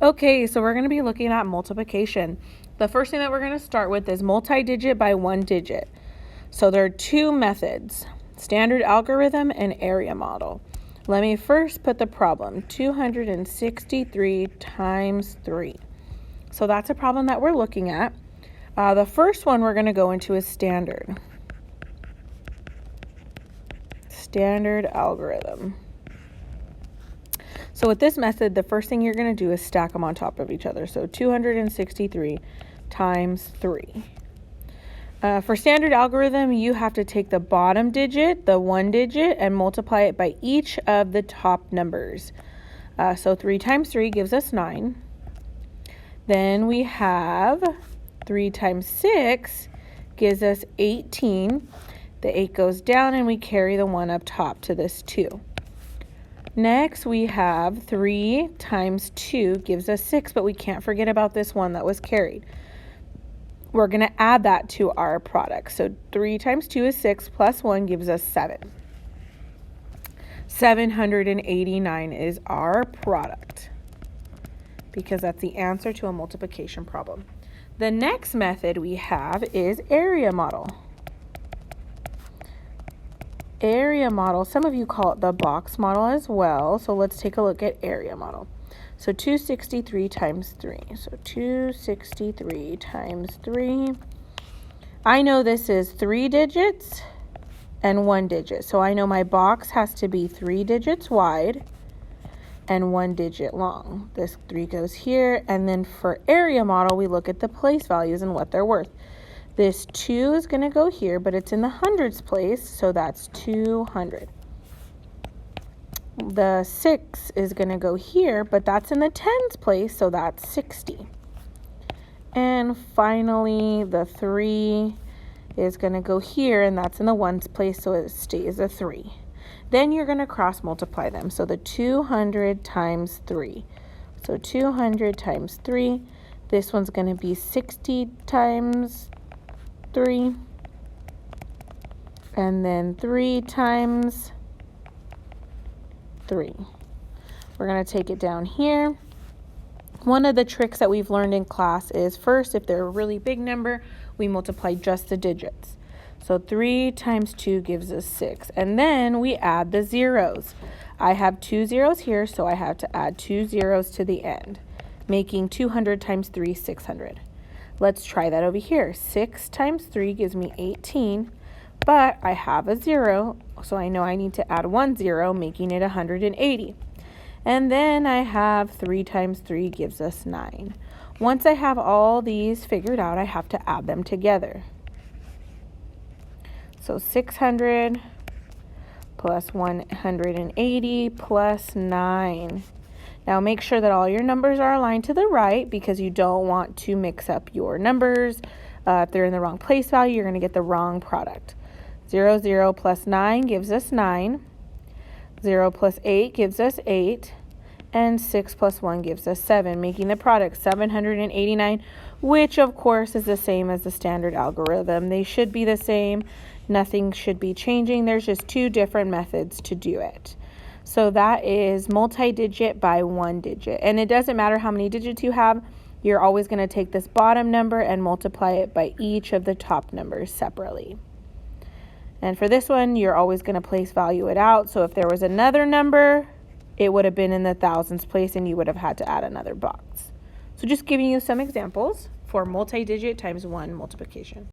Okay, so we're going to be looking at multiplication. The first thing that we're going to start with is multi-digit by one digit. So there are two methods, standard algorithm and area model. Let me first put the problem, 263 times 3. So that's a problem that we're looking at. The first one we're going to go into is standard algorithm. So with this method, the first thing you're going to do is stack them on top of each other. So 263 times 3. For standard algorithm, you have to take the bottom digit, the one digit, and multiply it by each of the top numbers. So 3 times 3 gives us 9. Then we have 3 times 6 gives us 18. The 8 goes down and we carry the 1 up top to this 2. Next, we have 3 times 2 gives us 6, but we can't forget about this 1 that was carried. We're going to add that to our product. So 3 times 2 is 6, plus 1 gives us 7. 789 is our product, because that's the answer to a multiplication problem. The next method we have is area model. Area model, some of you call it the box model as well, so let's take a look at area model. So 263 times 3, so 263 times 3. I know this is 3 digits and 1 digit, so I know my box has to be 3 digits wide and 1 digit long. This 3 goes here, and then for area model, we look at the place values and what they're worth. This 2 is going to go here, but it's in the hundreds place, so that's 200. The 6 is going to go here, but that's in the tens place, so that's 60. And finally, the 3 is going to go here, and that's in the ones place, so it stays a 3. Then you're going to cross multiply them, so the 200 times 3. So 200 times 3, this one's going to be 60 times 3, and then 3 times 3. We're going to take it down here. One of the tricks that we've learned in class is first, if they're a really big number, we multiply just the digits. So 3 times 2 gives us 6, and then we add the zeros. I have 2 zeros here, so I have to add 2 zeros to the end, making 200 times 3, 600. Let's try that over here. 6 times 3 gives me 18, but I have a 0, so I know I need to add 1 0, making it 180. And then I have 3 times 3 gives us 9. Once I have all these figured out, I have to add them together. So 600 plus 180 plus 9. Now make sure that all your numbers are aligned to the right, because you don't want to mix up your numbers. If they're in the wrong place value, you're going to get the wrong product. 0, 0 plus 9 gives us 9. 0 plus 8 gives us 8. And 6 plus 1 gives us 7, making the product 789, which of course is the same as the standard algorithm. They should be the same. Nothing should be changing. There's just two different methods to do it. So that is multi-digit by one digit. And it doesn't matter how many digits you have. You're always going to take this bottom number and multiply it by each of the top numbers separately. And for this one, you're always going to place value it out. So if there was another number, it would have been in the thousands place, and you would have had to add another box. So just giving you some examples for multi-digit times one multiplication.